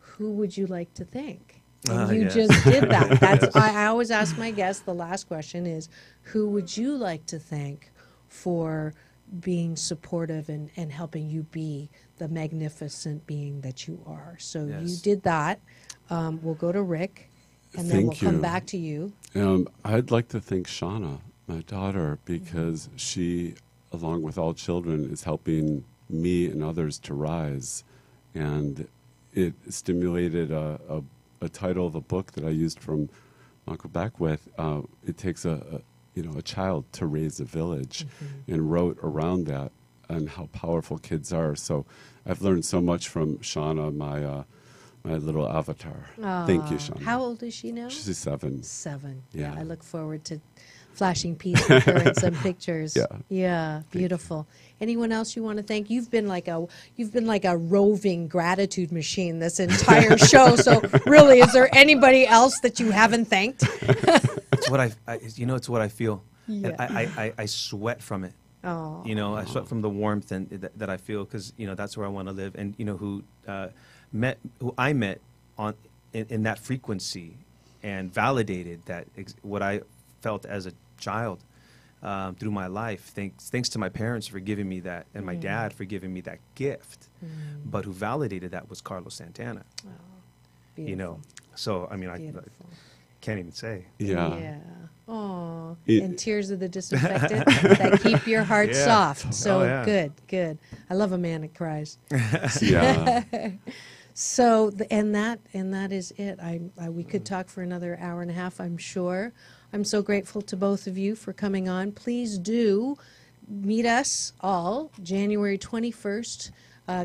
[SPEAKER 4] who would you like to thank? And you just did that. That's I always ask my guests, the last question is, who would you like to thank for being supportive and helping you be the magnificent being that you are? So you did that. We'll go to Rick. And then we'll come back to you.
[SPEAKER 10] I'd like to thank Shauna, my daughter, because she, along with all children, is helping me and others to rise. And it stimulated a title of a book that I used from Uncle Beckwith. It takes a child to raise a village, and wrote around that and how powerful kids are. So I've learned so much from Shauna, my little avatar. Thank you, Shauna.
[SPEAKER 4] How old is she now?
[SPEAKER 10] She's 7.
[SPEAKER 4] 7.
[SPEAKER 10] Yeah.
[SPEAKER 4] I look forward to flashing peace with her and some pictures. Yeah, beautiful. Anyone else you want to thank? You've been like a roving gratitude machine this entire show. So really, is there anybody else that you haven't thanked?
[SPEAKER 11] It's what it's what I feel.
[SPEAKER 4] Yeah.
[SPEAKER 11] And I sweat from it.
[SPEAKER 4] Oh.
[SPEAKER 11] I sweat from the warmth and that I feel because that's where I want to live. And who I met in that frequency and validated that what I felt as a child through my life. Thanks to my parents for giving me that, and my dad for giving me that gift. But who validated that was Carlos Santana.
[SPEAKER 4] Oh, beautiful.
[SPEAKER 11] So I can't even say.
[SPEAKER 4] Yeah. Oh, and tears of the disaffected that keep your heart soft. So good. I love a man that cries.
[SPEAKER 10] Yeah.
[SPEAKER 4] So, and that is it. We could talk for another hour and a half, I'm sure. I'm so grateful to both of you for coming on. Please do meet us all January 21st.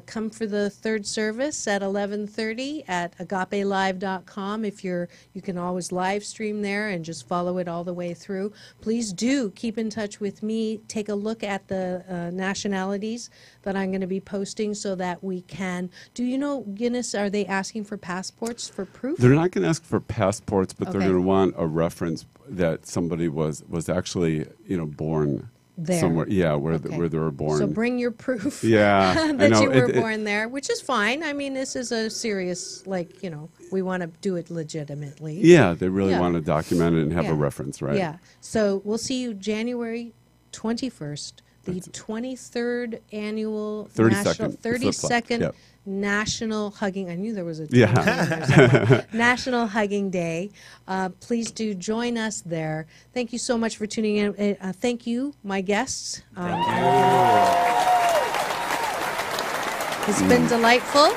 [SPEAKER 4] Come for the third service at 11:30 at agapelive.com. You can always live stream there and just follow it all the way through. Please do keep in touch with me. Take a look at the nationalities that I'm going to be posting so that we can. Do you know, Guinness, are they asking for passports for proof?
[SPEAKER 10] They're not going to ask for passports, but they're
[SPEAKER 4] Okay.
[SPEAKER 10] going to want a reference that somebody was actually, born
[SPEAKER 4] There.
[SPEAKER 10] somewhere. Yeah, where
[SPEAKER 4] Okay.
[SPEAKER 10] where they were born.
[SPEAKER 4] So bring your proof
[SPEAKER 10] Yeah, I
[SPEAKER 4] that
[SPEAKER 10] know.
[SPEAKER 4] you were born there, which is fine. I mean, this is a serious, we want to do it legitimately.
[SPEAKER 10] Yeah, they really
[SPEAKER 4] Yeah.
[SPEAKER 10] want to document it and have
[SPEAKER 4] Yeah.
[SPEAKER 10] a reference, right?
[SPEAKER 4] Yeah. So we'll see you January 21st, the 23rd annual
[SPEAKER 10] 32nd.
[SPEAKER 4] 32nd
[SPEAKER 10] Yep.
[SPEAKER 4] National Hugging. I knew there was a
[SPEAKER 10] Yeah.
[SPEAKER 4] 22 in there somewhere. National Hugging Day. Please do join us there. Thank you so much for tuning in. Thank you, my guests. It's been delightful.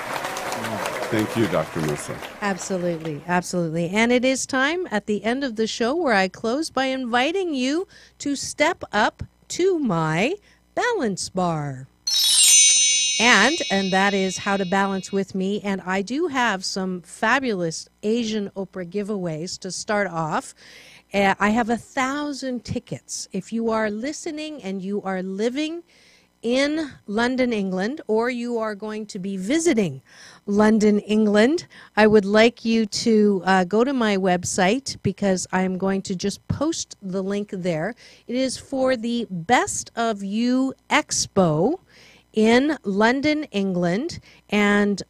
[SPEAKER 10] Thank you, Dr. Melissa.
[SPEAKER 4] Absolutely, absolutely. And it is time at the end of the show where I close by inviting you to step up to my balance bar. And that is how to balance with me. And I do have some fabulous Asian Oprah giveaways to start off. I have 1,000 tickets. If you are listening and you are living in London, England, or you are going to be visiting London, England, I would like you to go to my website because I'm going to just post the link there. It is for the Best of You Expo in London, England, and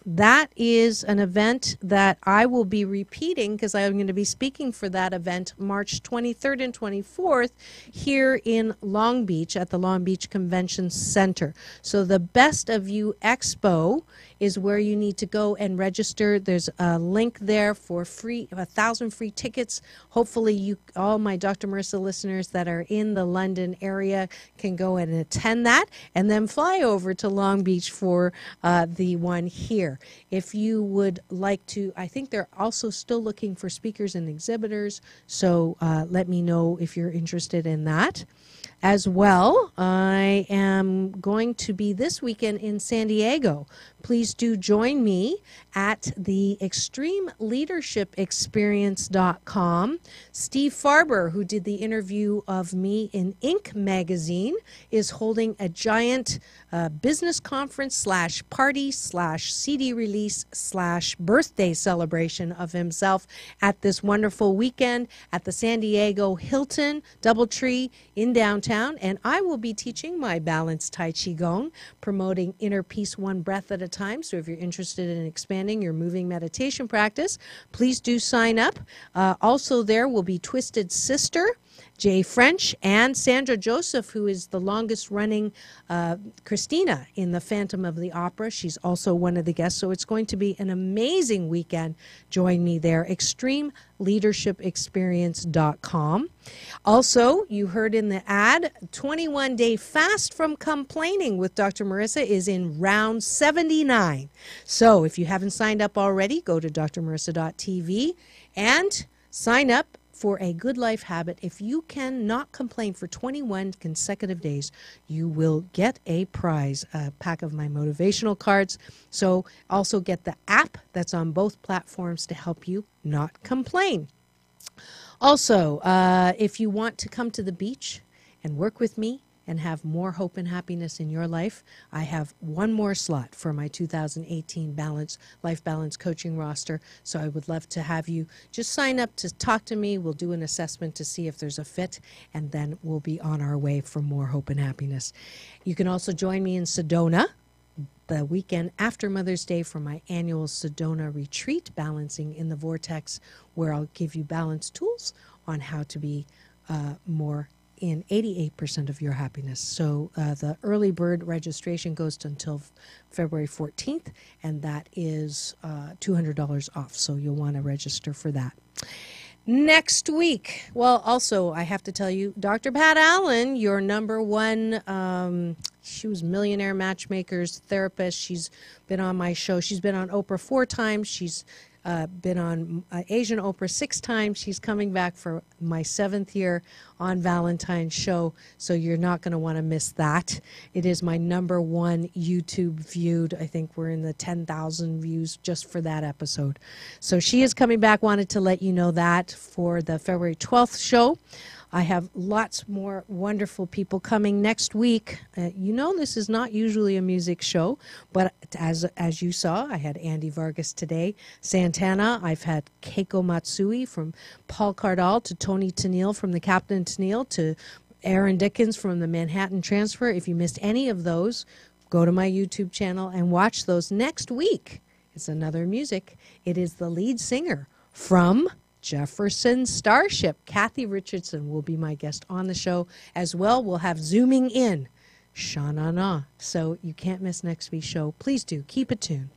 [SPEAKER 4] that is an event that I will be repeating because I'm going to be speaking for that event March 23rd and 24th here in Long Beach at the Long Beach Convention Center. So the Best of You Expo is where you need to go and register. There's a link there for 1,000 free tickets. Hopefully all my Dr. Marissa listeners that are in the London area can go and attend that and then fly over to Long Beach for the one here. If you would like to, I think they're also still looking for speakers and exhibitors, so let me know if you're interested in that. As well, I am going to be this weekend in San Diego. Please do join me at the ExtremeLeadershipExperience.com. Steve Farber, who did the interview of me in Inc. magazine, is holding a giant business conference / party / CD release / birthday celebration of himself at this wonderful weekend at the San Diego Hilton DoubleTree in downtown. And I will be teaching my balanced Tai Chi Gong, promoting inner peace one breath at a time. So if you're interested in expanding your moving meditation practice, please do sign up. Also there will be Twisted Sister, Jay French, and Sandra Joseph, who is the longest running Christina in the Phantom of the Opera. She's also one of the guests. So it's going to be an amazing weekend. Join me there. ExtremeLeadershipExperience.com. Also, you heard in the ad, 21-day fast from complaining with Dr. Marissa is in round 79. So if you haven't signed up already, go to drmarissa.tv and sign up for a good life habit. If you cannot complain for 21 consecutive days, you will get a prize, a pack of my motivational cards. So also get the app that's on both platforms to help you not complain. Also, if you want to come to the beach and work with me and have more hope and happiness in your life, I have one more slot for my 2018 Life Balance Coaching roster. So I would love to have you just sign up to talk to me. We'll do an assessment to see if there's a fit, and then we'll be on our way for more hope and happiness. You can also join me in Sedona the weekend after Mother's Day for my annual Sedona retreat, Balancing in the Vortex, where I'll give you balance tools on how to be more in 88% of your happiness. So the early bird registration goes until February 14th, and that is $200 off. So you'll want to register for that. Next week, well, also, I have to tell you, Dr. Pat Allen, your number one, she was Millionaire Matchmaker's therapist. She's been on my show. She's been on Oprah 4 times. She's been on Asian Oprah 6 times. She's coming back for my 7th year on Valentine's show, so you're not going to want to miss that. It is my number one YouTube viewed. I think we're in the 10,000 views just for that episode. So she is coming back. Wanted to let you know that for the February 12th show. I have lots more wonderful people coming next week. You know, this is not usually a music show, but as you saw, I had Andy Vargas today, Santana. I've had Keiko Matsui from Paul Cardall to Tony Tennille from the Captain Tennille to Aaron Dickens from the Manhattan Transfer. If you missed any of those, go to my YouTube channel and watch those. Next week, it's another music. It is the lead singer from Jefferson Starship. Kathy Richardson will be my guest on the show as well. We'll have Zooming In, Sha-na-na. So you can't miss next week's show. Please do keep it tuned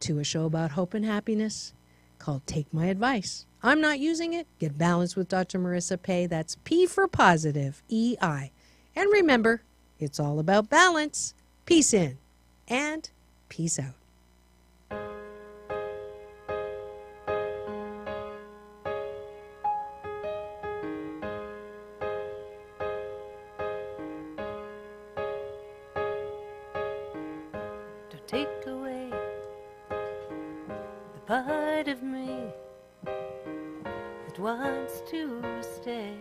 [SPEAKER 4] to a show about hope and happiness called Take My Advice. I'm not using it. Get balanced with Dr. Marissa Pay. That's P for positive, E-I. And remember, it's all about balance. Peace in and peace out.
[SPEAKER 3] Take away the part of me that wants to stay.